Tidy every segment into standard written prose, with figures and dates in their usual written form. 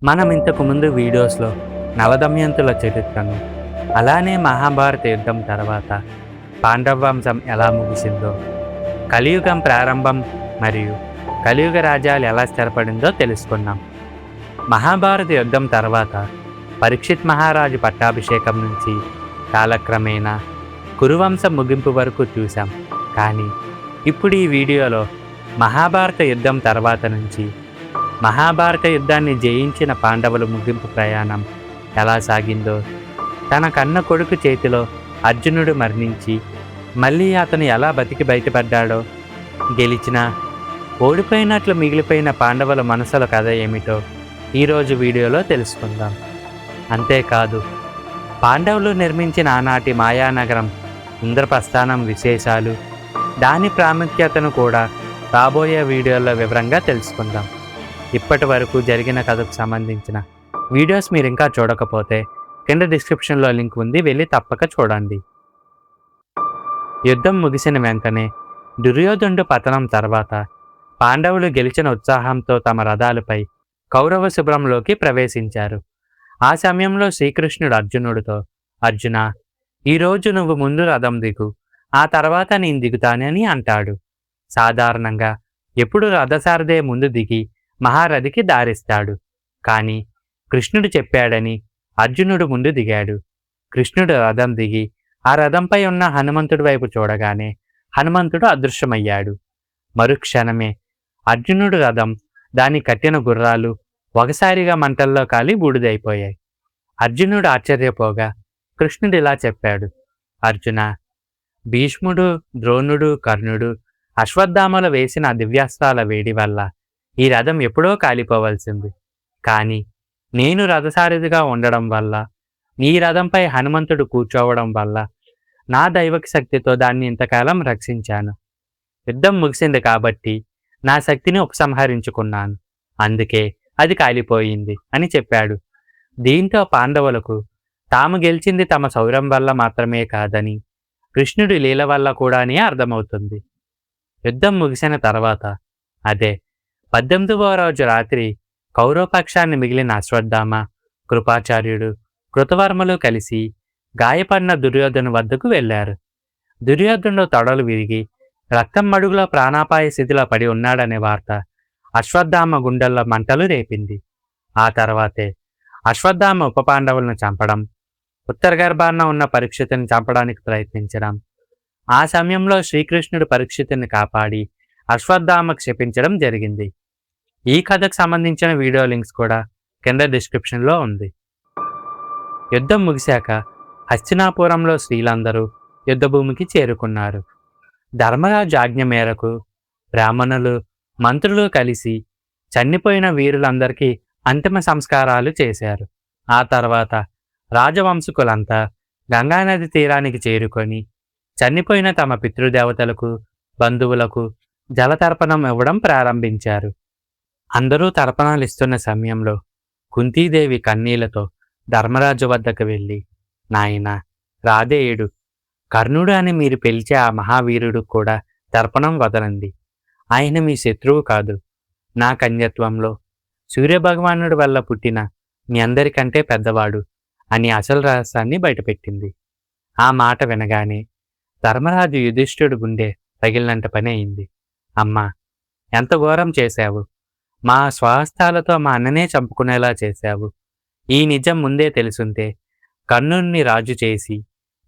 మనం ఇంతకు ముందు వీడియోస్లో నలదమయంతుల చరిత్రను, అలానే మహాభారత యుద్ధం తర్వాత పాండవ వంశం ఎలా ముగిసిందో, కలియుగం ప్రారంభం మరియు కలియుగ రాజ్యాలు ఎలా స్థిరపడిందో తెలుసుకున్నాం. మహాభారత యుద్ధం తర్వాత పరీక్షిత్ మహారాజు పట్టాభిషేకం నుంచి కాలక్రమేణా కురువంశం ముగింపు వరకు చూసాం. కానీ ఇప్పుడు ఈ వీడియోలో మహాభారత యుద్ధం తర్వాత నుంచి మహాభారత యుద్ధాన్ని జయించిన పాండవుల ముగింపు ప్రయాణం ఎలా సాగిందో, తన కన్న కొడుకు చేతిలో అర్జునుడు మరణించి మళ్ళీ అతను ఎలా బతికి బయటపడ్డాడో, గెలిచినా ఓడిపోయినట్లు మిగిలిపోయిన పాండవుల మనసుల కథ ఏమిటో ఈరోజు వీడియోలో తెలుసుకుందాం. అంతేకాదు, పాండవులు నిర్మించిన ఆనాటి మాయానగరం ఇంద్రప్రస్థానం విశేషాలు, దాని ప్రాముఖ్యతను కూడా రాబోయే వీడియోలో వివరంగా తెలుసుకుందాం. ఇప్పటి వరకు జరిగిన కథకు సంబంధించిన వీడియోస్ మీరు ఇంకా చూడకపోతే కింద డిస్క్రిప్షన్లో లింక్ ఉంది, వెళ్ళి తప్పక చూడండి. యుద్ధం ముగిసిన వెంటనే దుర్యోధనుడు పతనం తర్వాత పాండవులు గెలిచిన ఉత్సాహంతో తమ రథాలపై కౌరవ శిబిరంలోకి ప్రవేశించారు. ఆ సమయంలో శ్రీకృష్ణుడు అర్జునుడితో, అర్జున, ఈరోజు నువ్వు ముందు రథం దిగు, ఆ తర్వాత నేను దిగుతానని అంటాడు. సాధారణంగా ఎప్పుడు రథసారథే ముందు దిగి మహారథికి దారిస్తాడు. కానీ కృష్ణుడు చెప్పాడని అర్జునుడు ముందు దిగాడు. కృష్ణుడు రథం దిగి ఆ రథంపై ఉన్న హనుమంతుడి వైపు చూడగానే హనుమంతుడు అదృశ్యమయ్యాడు. మరుక్షణమే అర్జునుడు రథం, దాని కట్టిన గుర్రాలు ఒకసారిగా మంటల్లో కాలి బూడిదైపోయాయి. అర్జునుడు ఆశ్చర్యపోగా కృష్ణుడు ఇలా చెప్పాడు, అర్జున, భీష్ముడు, ద్రోణుడు, కర్ణుడు, అశ్వత్థామలు వేసిన దివ్యాస్త్రాల వేడి వల్ల ఈ రథం ఎప్పుడో కాలిపోవలసింది. కానీ నేను రథసారథిగా ఉండడం వల్ల, నీ రథంపై హనుమంతుడు కూర్చోవడం వల్ల నా దైవక శక్తితో దాన్ని ఇంతకాలం రక్షించాను. యుద్ధం ముగిసింది కాబట్టి నా శక్తిని ఉపసంహరించుకున్నాను, అందుకే అది కాలిపోయింది అని చెప్పాడు. దీంతో పాండవులకు తాము గెలిచింది తమ శౌర్యం వల్ల మాత్రమే కాదని, కృష్ణుడి లీల వల్ల కూడా అని అర్థమవుతుంది. యుద్ధం ముగిసిన తర్వాత, అదే 18వ రోజు రాత్రి, కౌరవపక్షాన్ని మిగిలిన అశ్వత్థామ, కృపాచార్యుడు, కృతవర్మలు కలిసి గాయపడిన దుర్యోధను వద్దకు వెళ్లారు. దుర్యోధనుడు తొడలు విరిగి రక్తం మడుగులో ప్రాణాపాయ స్థితిలో పడి ఉన్నాడనే వార్త అశ్వత్థామ గుండెల్లో మంటలు రేపింది. ఆ తర్వాతే అశ్వత్థామ ఉప పాండవులను చంపడం, ఉత్తర గర్భాన ఉన్న పరీక్షితుని చంపడానికి ప్రయత్నించడం, ఆ సమయంలో శ్రీకృష్ణుడు పరీక్షితుని కాపాడి అశ్వత్థామకు క్షపించడం జరిగింది. ఈ కథకు సంబంధించిన వీడియో లింక్స్ కూడా కింద డిస్క్రిప్షన్లో ఉంది. యుద్ధం ముగిశాక హస్తినాపురంలో స్త్రీలందరూ యుద్ధభూమికి చేరుకున్నారు. ధర్మరాజు ఆజ్ఞ మేరకు బ్రాహ్మణులు, మంత్రులు కలిసి చనిపోయిన వీరులందరికీ అంతిమ సంస్కారాలు చేశారు. ఆ తర్వాత రాజవంశకులంతా గంగానది తీరానికి చేరుకొని చనిపోయిన తమ పితృదేవతలకు, బంధువులకు జలతర్పణం ఇవ్వడం ప్రారంభించారు. అందరూ తర్పణాలు ఇస్తున్న సమయంలో కుంతీదేవి కన్నీళ్లతో ధర్మరాజు వద్దకు వెళ్ళి, నాయనా, రాధేయుడు, కర్ణుడు అని మీరు పిలిచే ఆ మహావీరుడు కూడా తర్పణం వదలండి. ఆయన మీ శత్రువు కాదు. నా కన్యత్వంలో సూర్యభగవానుడి వల్ల పుట్టిన మీ అందరికంటే పెద్దవాడు అని అసలు రహస్యాన్ని బయటపెట్టింది. ఆ మాట వినగానే ధర్మరాజు యుధిష్ఠిరుడు గుండె పగిలినంత పని అయింది. అమ్మా, ఎంత ఘోరం చేశావు! మా స్వహస్తాలతో మా అన్ననే చంపుకునేలా చేశావు. ఈ నిజం ముందే తెలుసుంటే కర్ణుడిని రాజు చేసి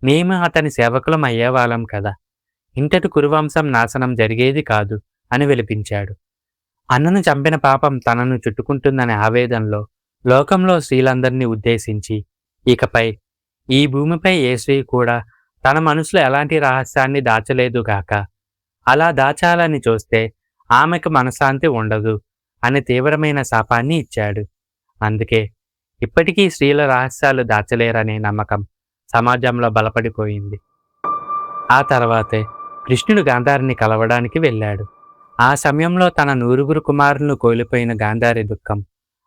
మేము అతని సేవకులం అయ్యేవాళ్ళం కదా. ఇంతటి కురువంశం నాశనం జరిగేది కాదు అని విలిపించాడు. అన్నను చంపిన పాపం తనను చుట్టుకుంటుందనే ఆవేదనలో లోకంలో స్త్రీలందరినీ ఉద్దేశించి, ఇకపై ఈ భూమిపై ఏ స్త్రీ కూడా తన మనసులో ఎలాంటి రహస్యాన్ని దాచలేదుగాక, అలా దాచాలని చూస్తే ఆమెకు మనశ్శాంతి ఉండదు అని తీవ్రమైన శాపాన్ని ఇచ్చాడు. అందుకే ఇప్పటికీ స్త్రీల రహస్యాలు దాచలేరనే నమ్మకం సమాజంలో బలపడిపోయింది. ఆ తర్వాతే కృష్ణుడు గాంధారిని కలవడానికి వెళ్ళాడు. ఆ సమయంలో తన 9 కుమారులను కోల్పోయిన గాంధారి దుఃఖం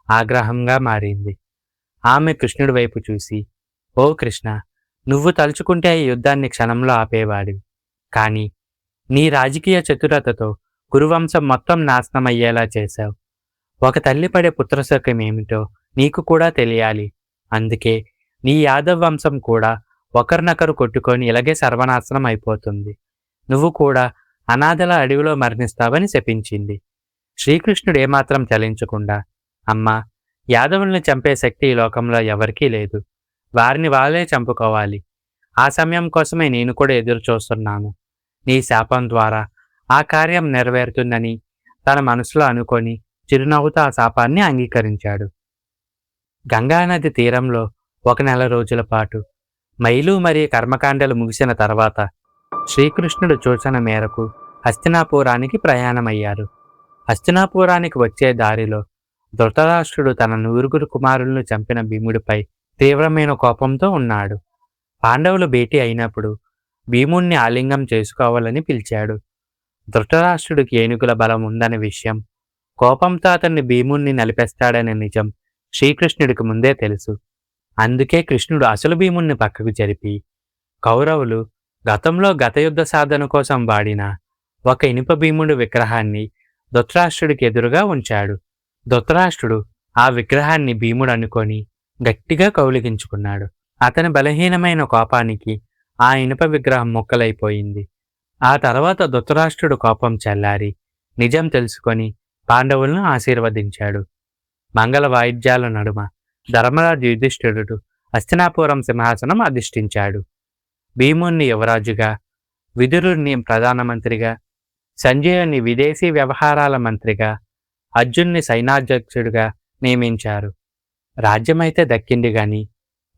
ఆగ్రహంగా మారింది. ఆమె కృష్ణుడి వైపు చూసి, ఓ కృష్ణ, నువ్వు తలుచుకుంటే ఈ యుద్ధాన్ని క్షణంలో ఆపేవాడివి. కానీ నీ రాజకీయ చతురతతో కురువంశం మొత్తం నాశనం అయ్యేలా చేశావు. ఒక తల్లి పడే పుత్రశోకం ఏమిటో నీకు కూడా తెలియాలి. అందుకే నీ యాదవ్ వంశం కూడా ఒకరినొకరు కొట్టుకొని ఇలాగే సర్వనాశనం అయిపోతుంది. నువ్వు కూడా అనాథల అడవిలో మరణిస్తావని శపించింది. శ్రీకృష్ణుడు ఏమాత్రం చలించకుండా, అమ్మా, యాదవుల్ని చంపే శక్తి ఈ లోకంలో ఎవరికీ లేదు. వారిని వాళ్ళే చంపుకోవాలి. ఆ సమయం కోసమే నేను కూడా ఎదురు చూస్తున్నాను. నీ శాపం ద్వారా ఆ కార్యం నెరవేరుతుందని తన మనసులో అనుకొని చిరునవ్వుతో ఆ శాపాన్ని అంగీకరించాడు. గంగానది తీరంలో 1 నెల రోజుల పాటు మైలు మరియు కర్మకాండలు ముగిసిన తర్వాత శ్రీకృష్ణుడు సూచన మేరకు హస్తినాపురానికి ప్రయాణమయ్యారు. హస్తినాపురానికి వచ్చే దారిలో ధృతరాష్ట్రుడు తన 9 కుమారులను చంపిన భీముడిపై తీవ్రమైన కోపంతో ఉన్నాడు. పాండవులు భేటీ అయినప్పుడు భీముణ్ణి ఆలింగం చేసుకోవాలని పిలిచాడు. ధృతరాష్ట్రుడికి ఏనుగుల బలం ఉందనే విషయం, కోపంతో అతన్ని భీముణ్ణి నలిపేస్తాడనే నిజం శ్రీకృష్ణుడికి ముందే తెలుసు. అందుకే కృష్ణుడు అసలు భీముణ్ణి పక్కకు జరిపి, కౌరవులు గతంలో గతయుద్ధ సాధన కోసం వాడిన ఒక ఇనుప భీముడి విగ్రహాన్ని ధృతరాష్ట్రుడికి ఎదురుగా ఉంచాడు. ధృతరాష్ట్రుడు ఆ విగ్రహాన్ని భీముడు అనుకొని గట్టిగా కౌలిగించుకున్నాడు. అతని బలహీనమైన కోపానికి ఆ ఇనుప విగ్రహం ముక్కలైపోయింది. ఆ తర్వాత ధృతరాష్ట్రుడు కోపం చల్లారి నిజం తెలుసుకొని పాండవులను ఆశీర్వదించాడు. మంగళ వాయిద్యాల నడుమ ధర్మరాజు యుధిష్ఠిరుడు హస్తినాపురం సింహాసనం అధిష్ఠించాడు. భీముణ్ణి యువరాజుగా, విదురుణ్ణి ప్రధానమంత్రిగా, సంజయుని విదేశీ వ్యవహారాల మంత్రిగా, అర్జున్ని సైనాధ్యక్షుడిగా నియమించారు. రాజ్యమైతే దక్కింది గాని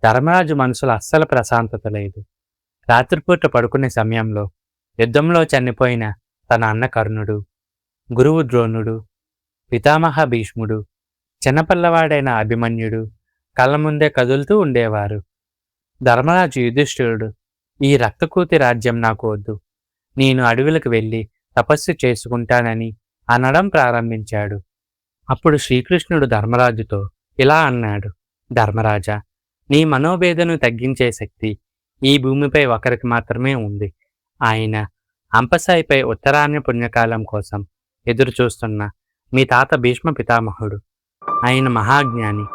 ధర్మరాజు మనసులో అస్సలు ప్రశాంతత లేదు. రాత్రిపూట పడుకునే సమయంలో యుద్ధంలో చనిపోయిన తన అన్న కర్ణుడు, గురువు ద్రోణుడు, పితామహ భీష్ముడు, చిన్నపిల్లవాడైన అభిమన్యుడు కళ్ళ ముందే కదులుతూ ఉండేవారు. ధర్మరాజు యుధిష్ఠిరుడు, ఈ రక్తకూతి రాజ్యం నాకు వద్దు, నేను అడవులకు వెళ్ళి తపస్సు చేసుకుంటానని అనడం ప్రారంభించాడు. అప్పుడు శ్రీకృష్ణుడు ధర్మరాజుతో ఇలా అన్నాడు: ధర్మరాజా, నీ మనోవేదను తగ్గించే శక్తి ఈ భూమిపై ఒకరికి మాత్రమే ఉంది. ఆయన అంపసాయిపై ఉత్తరాయణ పుణ్యకాలం కోసం ఎదురు చూస్తున్న మీ తాత భీష్మ పితామహుడు. ఆయన మహాజ్ఞాని.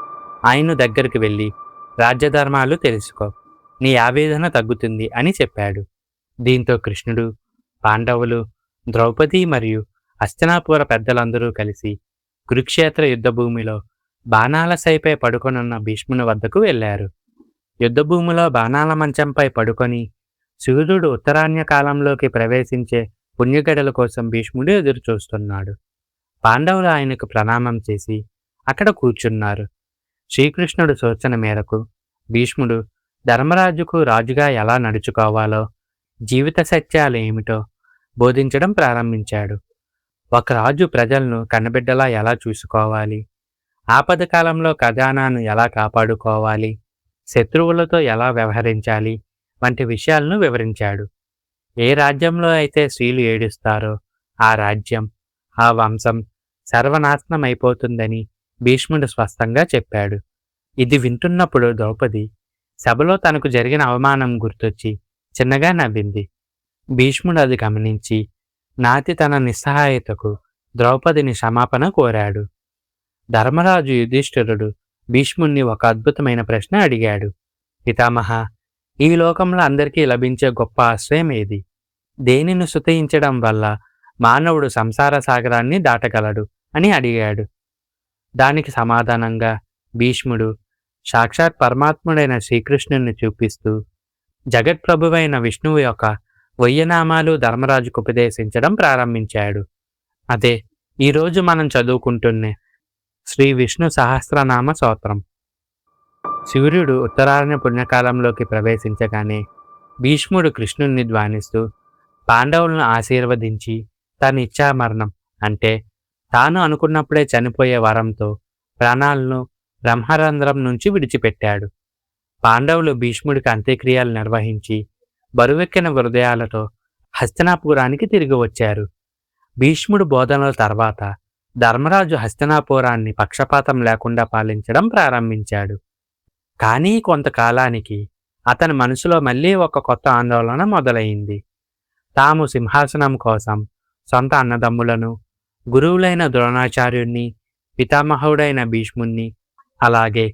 ఆయన దగ్గరికి వెళ్ళి రాజ్యధర్మాలు తెలుసుకో, నీ ఆవేదన తగ్గుతుంది అని చెప్పాడు. దీంతో కృష్ణుడు, పాండవులు, ద్రౌపది మరియు హస్తినాపుర పెద్దలందరూ కలిసి కురుక్షేత్ర యుద్ధభూమిలో బాణాల సైపై పడుకొనున్న భీష్ముని వద్దకు వెళ్ళారు. యుద్ధభూమిలో బాణాల మంచంపై పడుకొని సూర్యుడు ఉత్తరాయణ కాలంలోకి ప్రవేశించే పుణ్యగడల కోసం భీష్ముడు ఎదురు చూస్తున్నాడు. పాండవులు ఆయనకు ప్రణామం చేసి అక్కడ కూర్చున్నారు. శ్రీకృష్ణుడు సూచన మేరకు భీష్ముడు ధర్మరాజుకు రాజుగా ఎలా నడుచుకోవాలో, జీవిత సత్యాలు ఏమిటో బోధించడం ప్రారంభించాడు. ఒక రాజు ప్రజలను కన్నబిడ్డలా ఎలా చూసుకోవాలి, ఆపద కాలంలో ఖజానాను ఎలా కాపాడుకోవాలి, శత్రువులతో ఎలా వ్యవహరించాలి వంటి విషయాలను వివరించాడు. ఏ రాజ్యంలో అయితే స్త్రీలు ఏడుస్తారో ఆ రాజ్యం, ఆ వంశం సర్వనాశనం అయిపోతుందని భీష్ముడు స్పష్టంగా చెప్పాడు. ఇది వింటున్నప్పుడు ద్రౌపది సభలో తనకు జరిగిన అవమానం గుర్తొచ్చి చిన్నగా నవ్వింది. భీష్ముడు అది గమనించి నాతి తన నిస్సహాయతకు ద్రౌపదిని క్షమాపణ కోరాడు. ధర్మరాజు యుధిష్ఠిరుడు భీష్ముణ్ణి ఒక అద్భుతమైన ప్రశ్న అడిగాడు. పితామహ, ఈ లోకంలో అందరికీ లభించే గొప్ప ఆశ్రయం ఏది? దేనిని స్తుతించడం వల్ల మానవుడు సంసార సాగరాన్ని దాటగలడు అని అడిగాడు. దానికి సమాధానంగా భీష్ముడు సాక్షాత్ పరమాత్ముడైన శ్రీకృష్ణుని చూపిస్తూ జగత్ప్రభువైన విష్ణువు యొక్క 1000 నామాలు ధర్మరాజుకు ఉపదేశించడం ప్రారంభించాడు. అదే ఈరోజు మనం చదువుకుంటున్న శ్రీ విష్ణు సహస్రనామ స్తోత్రం. సూర్యుడు ఉత్తరాయణ పుణ్యకాలంలోకి ప్రవేశించగానే భీష్ముడు కృష్ణుణ్ణి ధ్వానిస్తూ పాండవులను ఆశీర్వదించి తన ఇచ్ఛామరణం అంటే తాను అనుకున్నప్పుడే చనిపోయే వరంతో ప్రాణాలను బ్రహ్మరంధ్రం నుంచి విడిచిపెట్టాడు. పాండవులు భీష్ముడికి అంత్యక్రియలు నిర్వహించి బరువెక్కిన హృదయాలతో హస్తినాపురానికి తిరిగి వచ్చారు. భీష్ముడు బోధనల తర్వాత ధర్మరాజు హస్తినాపురాన్ని పక్షపాతం లేకుండా పాలించడం ప్రారంభించాడు. కానీ కొంతకాలానికి అతని మనసులో మళ్ళీ ఒక కొత్త ఆందోళన మొదలైంది. తాము సింహాసనం కోసం సొంత అన్నదమ్ములను, గురువులైన ద్రోణాచార్యుణ్ణి, పితామహుడైన భీష్ముణ్ణి అలాగే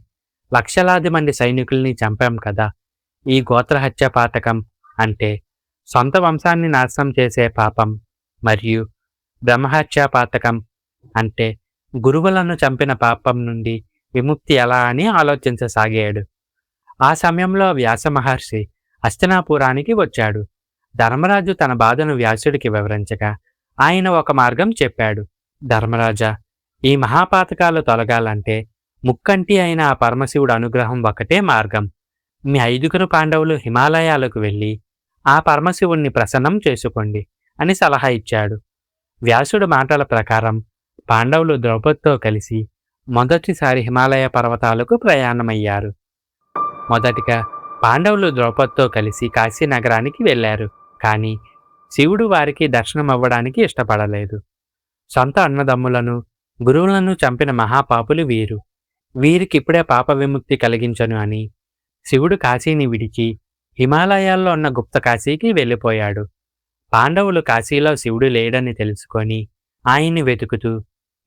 లక్షలాది మంది సైనికుల్ని చంపాం కదా. ఈ గోత్రహత్య పాతకం అంటే సొంత వంశాన్ని నాశనం చేసే పాపం, మరియు బ్రహ్మహత్యా పాతకం అంటే గురువులను చంపిన పాపం నుండి విముక్తి ఎలా అని ఆలోచించసాగాడు. ఆ సమయంలో వ్యాస మహర్షి హస్తినాపురానికి వచ్చాడు. ధర్మరాజు తన బాధను వ్యాసుడికి వివరించగా ఆయన ఒక మార్గం చెప్పాడు. ధర్మరాజా, ఈ మహాపాతకాలు తొలగాలంటే ముక్కంటి అయిన ఆ పరమశివుడు అనుగ్రహం ఒకటే మార్గం. మీ 5గురు పాండవులు హిమాలయాలకు వెళ్ళి ఆ పరమశివుణ్ణి ప్రసన్నం చేసుకోండి అని సలహా ఇచ్చాడు. వ్యాసుడు మాటల ప్రకారం పాండవులు ద్రౌపదితో కలిసి మొదటిసారి హిమాలయ పర్వతాలకు ప్రయాణమయ్యారు. మొదటిగా పాండవులు ద్రౌపదితో కలిసి కాశీ నగరానికి వెళ్ళారు. కానీ శివుడు వారికి దర్శనమివ్వడానికి ఇష్టపడలేదు. సొంత అన్నదమ్ములను, గురువులను చంపిన మహాపాపులు వీరు. వీరికిప్పుడే పాప విముక్తి కలిగించను అని శివుడు కాశీని విడిచి హిమాలయాల్లో ఉన్న గుప్త కాశీకి వెళ్ళిపోయాడు. పాండవులు కాశీలో శివుడు లేడని తెలుసుకొని ఆయన్ని వెతుకుతూ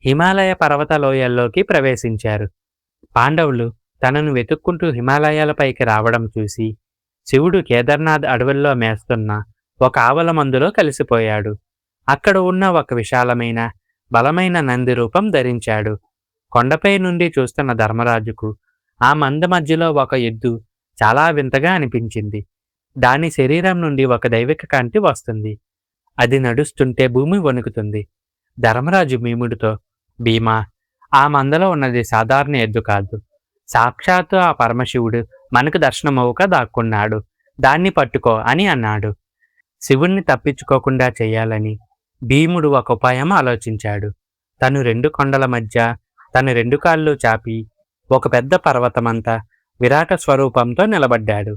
హిమాలయ పర్వత లోయల్లోకి ప్రవేశించారు. పాండవులు తనను వెతుక్కుంటూ హిమాలయాలపైకి రావడం చూసి శివుడు కేదార్నాథ్ అడవుల్లో మేస్తున్న ఒక ఆవల మందులో కలిసిపోయాడు. అక్కడ ఉన్న ఒక విశాలమైన బలమైన నంది రూపం ధరించాడు. కొండపై నుండి చూస్తున్న ధర్మరాజుకు ఆ మంద మధ్యలో ఒక ఎద్దు చాలా వింతగా అనిపించింది. దాని శరీరం నుండి ఒక దైవిక కాంతి వస్తుంది. అది నడుస్తుంటే భూమి వణుకుతుంది. ధర్మరాజు భీముడితో, భీమా, ఆ మందలో ఉన్నది సాధారణ ఎద్దు కాదు. సాక్షాత్తు ఆ పరమశివుడు మనకు దర్శనమవుక దాక్కున్నాడు. దాన్ని పట్టుకో అని అన్నాడు. శివుణ్ణి తప్పించుకోకుండా చెయ్యాలని భీముడు ఒక ఉపాయం ఆలోచించాడు. తను 2 కొండల మధ్య తన 2 కాళ్ళు చాపి ఒక పెద్ద పర్వతమంతా విరాట స్వరూపంతో నిలబడ్డాడు.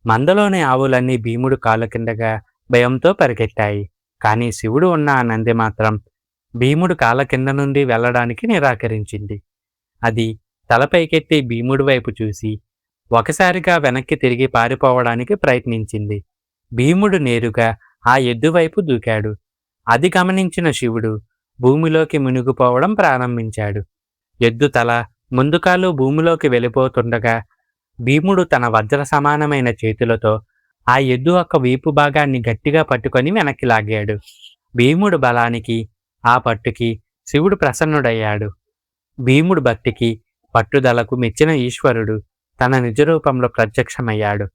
మందలోని ఆవులన్నీ భీముడు కాళ్ళ కిందగా భయంతో పరిగెత్తాయి. కానీ శివుడు ఉన్న ఆ నంది మాత్రం భీముడు కాళ్ళ కింద నుండి వెళ్ళడానికి నిరాకరించింది. అది తలపైకెత్తి భీముడి వైపు చూసి ఒకసారిగా వెనక్కి తిరిగి పారిపోవడానికి ప్రయత్నించింది. భీముడు నేరుగా ఆ ఎద్దు వైపు దూకాడు. అది గమనించిన శివుడు భూమిలోకి మునిగిపోవడం ప్రారంభించాడు. ఎద్దు తల, ముందు కాలు భూమిలోకి వెళ్ళిపోతుండగా భీముడు తన వజ్ర సమానమైన చేతులతో ఆ ఎద్దు యొక్క వీపు భాగాన్ని గట్టిగా పట్టుకొని వెనక్కి లాగాడు. భీముడు బలానికి, ఆ పట్టుకి శివుడు ప్రసన్నుడయ్యాడు. భీముడు భక్తికి, పట్టుదలకు మెచ్చిన ఈశ్వరుడు తన నిజరూపంలో ప్రత్యక్షమయ్యాడు.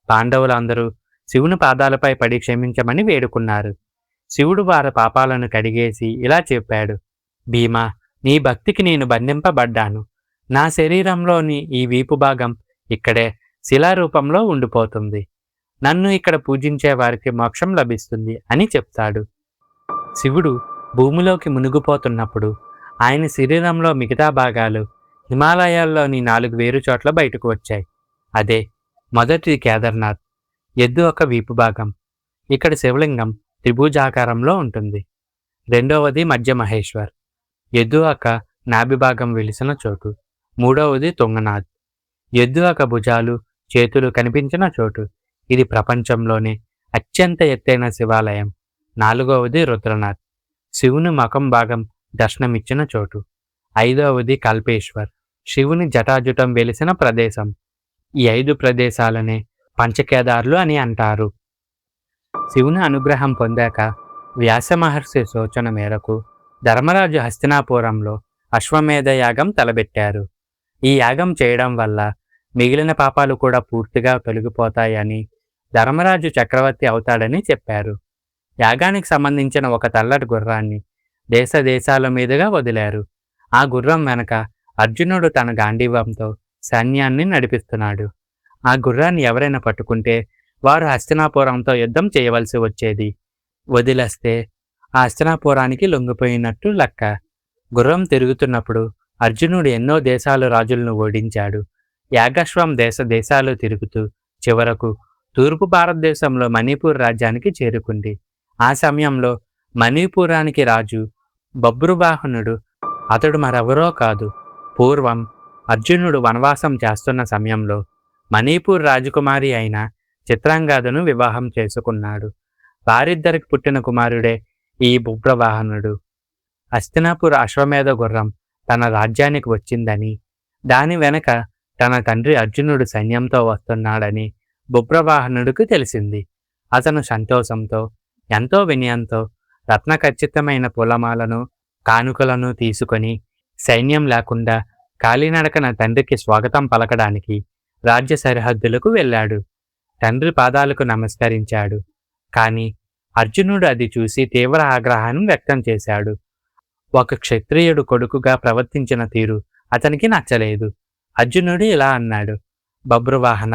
పాండవులందరూ శివుని పాదాలపై పడి క్షమించమని వేడుకున్నారు. శివుడు వారి పాపాలను కడిగేసి ఇలా చెప్పాడు. భీమా, నీ భక్తికి నేను బంధింపబడ్డాను. నా శరీరంలోని ఈ వీపు భాగం ఇక్కడే శిలారూపంలో ఉండిపోతుంది. నన్ను ఇక్కడ పూజించే వారికి మోక్షం లభిస్తుంది అని చెప్తాడు. శివుడు భూమిలోకి మునిగిపోతున్నప్పుడు ఆయన శరీరంలో మిగతా భాగాలు హిమాలయాల్లోని 4 వేరు చోట్ల బయటకు వచ్చాయి. అదే మొదటిది కేదార్నాథ్, ఎద్దు ఒక వీపు భాగం. ఇక్కడ శివలింగం త్రిభుజాకారంలో ఉంటుంది. రెండవది మధ్య మహేశ్వర్, ఎద్దు ఒక నాభి భాగం వెలిసిన చోటు. మూడవది తుంగనాథ్, ఎద్దు ఒక భుజాలు, చేతులు కనిపించిన చోటు. ఇది ప్రపంచంలోనే అత్యంత ఎత్తైన శివాలయం. నాలుగవది రుద్రనాథ్, శివుని ముఖం భాగం దర్శనమిచ్చిన చోటు. ఐదవది కల్పేశ్వర్, శివుని జటాజుటం వెలిసిన ప్రదేశం. ఈ 5 ప్రదేశాలనే పంచకేదార్లు అని అంటారు. శివుని అనుగ్రహం పొందాక వ్యాస మహర్షి సూచన మేరకు ధర్మరాజు హస్తినాపురంలో అశ్వమేధ యాగం తలబెట్టారు. ఈ యాగం చేయడం వల్ల మిగిలిన పాపాలు కూడా పూర్తిగా తొలగిపోతాయని, ధర్మరాజు చక్రవర్తి అవుతాడని చెప్పారు. యాగానికి సంబంధించిన ఒక తెల్లటి గుర్రాన్ని దేశ దేశాల మీదుగా వదిలారు. ఆ గుర్రం వెనక అర్జునుడు తన గాంధీవంతో సైన్యాన్ని నడిపిస్తున్నాడు. ఆ గుర్రాన్ని ఎవరైనా పట్టుకుంటే వారు హస్తినాపురంతో యుద్ధం చేయవలసి వచ్చేది. వదిలేస్తే ఆ హస్తినాపురానికి లొంగిపోయినట్టు లెక్క. గుర్రం తిరుగుతున్నప్పుడు అర్జునుడు ఎన్నో దేశాల రాజులను ఓడించాడు. యాగశ్వం దేశ దేశాలు తిరుగుతూ చివరకు తూర్పు భారతదేశంలో మణిపూర్ రాజ్యానికి చేరుకుంది. ఆ సమయంలో మణిపూరానికి రాజు బభ్రువాహనుడు. అతడు మరెవరో కాదు, పూర్వం అర్జునుడు వనవాసం చేస్తున్న సమయంలో మణిపూర్ రాజకుమారి అయిన చిత్రాంగదను వివాహం చేసుకున్నాడు. వారిద్దరికి పుట్టిన కుమారుడే ఈ బభ్రువాహనుడు. హస్తినాపుర అశ్వమేధ గుర్రం తన రాజ్యానికి వచ్చిందని, దాని వెనక తన తండ్రి అర్జునుడు సైన్యంతో వస్తున్నాడని బుభ్రవాహనుడికి తెలిసింది. అతను సంతోషంతో, ఎంతో వినయంతో రత్నఖచ్చితమైన పూలమాలను, కానుకలను తీసుకొని సైన్యం లేకుండా కాలినడకన తండ్రికి స్వాగతం పలకడానికి రాజ్య సరిహద్దులకు వెళ్ళాడు. తండ్రి పాదాలకు నమస్కరించాడు. కాని అర్జునుడు అది చూసి తీవ్ర ఆగ్రహాన్ని వ్యక్తం చేశాడు. ఒక క్షత్రియుడు కొడుకుగా ప్రవర్తించిన తీరు అతనికి నచ్చలేదు. అర్జునుడు ఇలా అన్నాడు: బభ్రువాహన,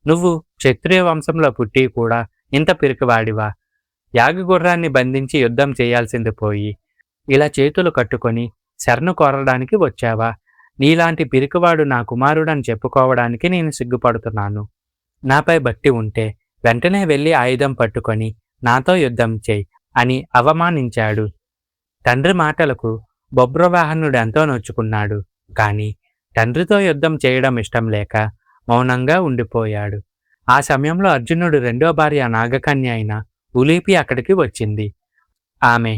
నువ్వు క్షత్రియ వంశంలో పుట్టి కూడా ఇంత పిరికివాడివా? యాగగుర్రాన్ని బంధించి యుద్ధం చేయాల్సింది పోయి ఇలా చేతులు కట్టుకొని శరణు కోరడానికి వచ్చావా? నీలాంటి పిరికివాడు నా కుమారుడని చెప్పుకోవడానికి నేను సిగ్గుపడుతున్నాను. నాపై భక్తి ఉంటే వెంటనే వెళ్ళి ఆయుధం పట్టుకొని నాతో యుద్ధం చేయి అని అవమానించాడు. తండ్రి మాటలకు బభ్రువాహనుడు ఎంతో నొచ్చుకున్నాడు. కాని తండ్రితో యుద్ధం చేయడం ఇష్టం లేక మౌనంగా ఉండిపోయాడు. ఆ సమయంలో అర్జునుడు రెండో భార్య నాగకన్య అయిన ఉలీపి అక్కడికి వచ్చింది. ఆమె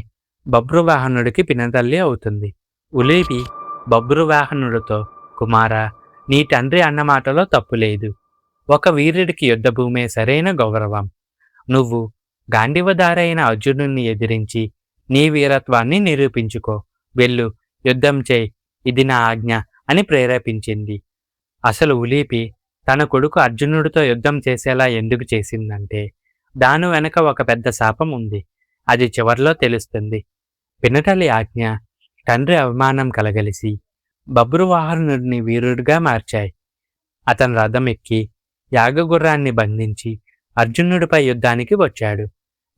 బభ్రువాహనుడికి పినతల్లి అవుతుంది. ఉలీపి బభ్రువాహనుడితో, కుమారా, నీ తండ్రి అన్న మాటలో తప్పులేదు. ఒక వీరుడికి యుద్ధభూమే సరైన గౌరవం. నువ్వు గాంధీవధారైన అర్జునుడిని ఎదిరించి నీ వీరత్వాన్ని నిరూపించుకో. వెళ్ళు, యుద్ధం చేయి, ఇది నా ఆజ్ఞ అని ప్రేరేపించింది. అసలు ఉలీపి తన కొడుకు అర్జునుడితో యుద్ధం చేసేలా ఎందుకు చేసిందంటే దాని వెనక ఒక పెద్ద శాపం ఉంది. అది చివర్లో తెలుస్తుంది. పినతల్లి ఆజ్ఞ, తండ్రి అవమానం కలగలిసి బభ్రువాహనుడిని వీరుడిగా మార్చాయి. అతను రథం ఎక్కి యాగగుర్రాన్ని బంధించి అర్జునుడిపై యుద్ధానికి వచ్చాడు.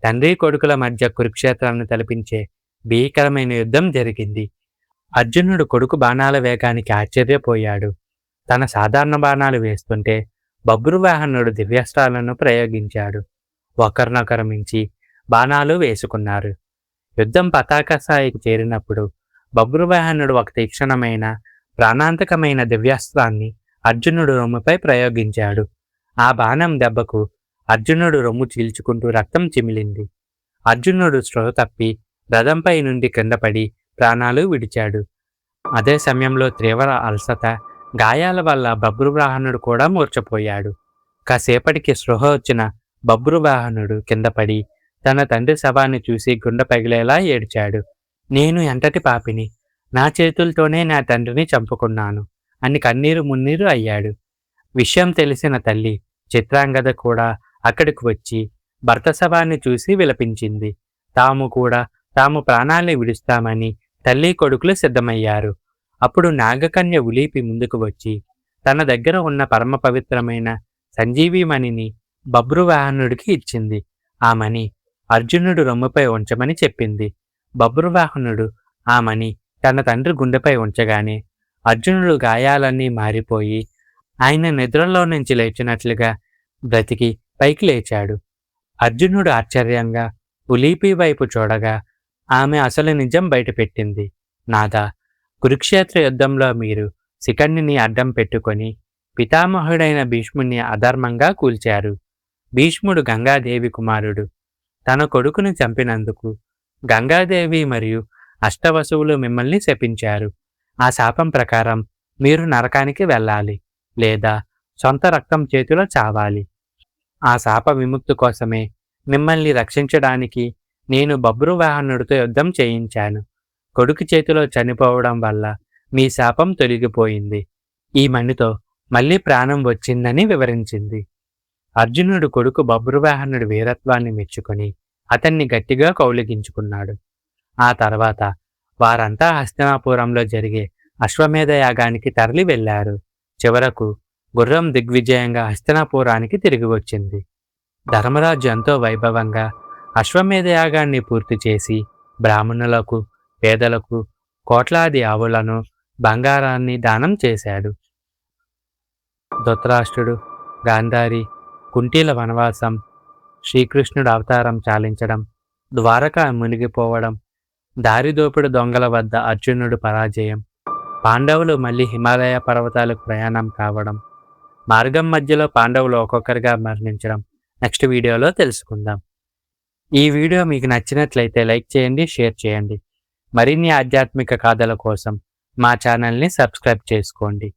తండ్రి కొడుకుల మధ్య కురుక్షేత్రాన్ని తలపించే భీకరమైన యుద్ధం జరిగింది. అర్జునుడు కొడుకు బాణాల వేగానికి ఆశ్చర్యపోయాడు. తన సాధారణ బాణాలు వేస్తుంటే బభ్రువాహనుడు దివ్యాస్త్రాలను ప్రయోగించాడు. ఒకరినొకరు మించి బాణాలు వేసుకున్నారు. యుద్ధం పతాకస్థాయికి చేరినప్పుడు బభ్రువాహనుడు ఒక తీక్షణమైన, ప్రాణాంతకమైన దివ్యాస్త్రాన్ని అర్జునుడు రొమ్ముపై ప్రయోగించాడు. ఆ బాణం దెబ్బకు అర్జునుడు రొమ్ము చీల్చుకుంటూ రక్తం చిమిలింది. అర్జునుడు స్పృహ తప్పి రథంపై నుండి క్రిందపడి ప్రాణాలు విడిచాడు. అదే సమయంలో తీవ్ర అలసట, గాయాల వల్ల బభ్రువాహనుడు కూడా మూర్ఛపోయాడు. కాసేపటికి స్పృహ వచ్చిన బభ్రువాహనుడు కిందపడి తన తండ్రి శవాన్ని చూసి గుండె పగిలేలా ఏడ్చాడు. నేను ఎంతటి పాపిని, నా చేతులతోనే నా తండ్రిని చంపుకున్నాను అని కన్నీరు మున్నీరు అయ్యాడు. విషయం తెలిసిన తల్లి చిత్రాంగద కూడా అక్కడికి వచ్చి భర్త శవాన్ని చూసి విలపించింది. తాము ప్రాణాల్ని విడుస్తామని తల్లి కొడుకులు సిద్ధమయ్యారు. అప్పుడు నాగకన్య ఉలీపి ముందుకు వచ్చి తన దగ్గర ఉన్న పరమ పవిత్రమైన సంజీవిమణిని బభ్రువాహనుడికి ఇచ్చింది. ఆ మణి అర్జునుడు రొమ్ముపై ఉంచమని చెప్పింది. బభ్రువాహనుడు ఆ మణి తన తండ్రి గుండెపై ఉంచగానే అర్జునుడు గాయాలన్నీ మారిపోయి ఆయన నిద్రలో నుంచి లేచినట్లుగా బ్రతికి పైకి లేచాడు. అర్జునుడు ఆశ్చర్యంగా ఉలీపి వైపు చూడగా ఆమె అసలు నిజం బయటపెట్టింది. నాదా, కురుక్షేత్ర యుద్ధంలో మీరు శిఖండిని అడ్డం పెట్టుకొని పితామహుడైన భీష్ముని అధర్మంగా కూల్చారు. భీష్ముడు గంగాదేవి కుమారుడు. తన కొడుకును చంపినందుకు గంగాదేవి మరియు అష్టవసువులు మిమ్మల్ని శపించారు. ఆ శాపం ప్రకారం మీరు నరకానికి వెళ్ళాలి, లేదా సొంత రక్తం చేతిలో చావాలి. ఆ శాప విముక్తి కోసమే మిమ్మల్ని రక్షించడానికి నేను బభ్రువాహనుడితో యుద్ధం చేయించాను. కొడుకు చేతిలో చనిపోవడం వల్ల మీ శాపం తొలగిపోయింది. ఈ మణితో మళ్ళీ ప్రాణం వచ్చిందని వివరించింది. అర్జునుడు కొడుకు బభ్రువాహనుడి వీరత్వాన్ని మెచ్చుకొని అతన్ని గట్టిగా కౌలిగించుకున్నాడు. ఆ తర్వాత వారంతా హస్తినాపురంలో జరిగే అశ్వమేధ యాగానికి తరలి వెళ్లారు. చివరకు గుర్రం దిగ్విజయంగా హస్తినాపురానికి తిరిగి వచ్చింది. ధర్మరాజు ఎంతో వైభవంగా అశ్వమేధ యాగాన్ని పూర్తి చేసి బ్రాహ్మణులకు, పేదలకు కోట్లాది ఆవులను, బంగారాన్ని దానం చేశాడు. ధృతరాష్ట్రుడు, గాంధారి, కుంటీల వనవాసం, శ్రీకృష్ణుడు అవతారం చాలించడం, ద్వారక మునిగిపోవడం, దారిదోపుడు దొంగల వద్ద అర్జునుడు పరాజయం, పాండవులు మళ్ళీ హిమాలయ పర్వతాలకు ప్రయాణం కావడం, మార్గం మధ్యలో పాండవులు ఒక్కొక్కరిగా మరణించడం నెక్స్ట్ వీడియోలో తెలుసుకుందాం. ఈ వీడియో మీకు నచ్చినట్లయితే లైక్ చేయండి, షేర్ చేయండి. మరిన్ని ఆధ్యాత్మిక కథల కోసం మా ఛానల్ని సబ్స్క్రైబ్ చేసుకోండి.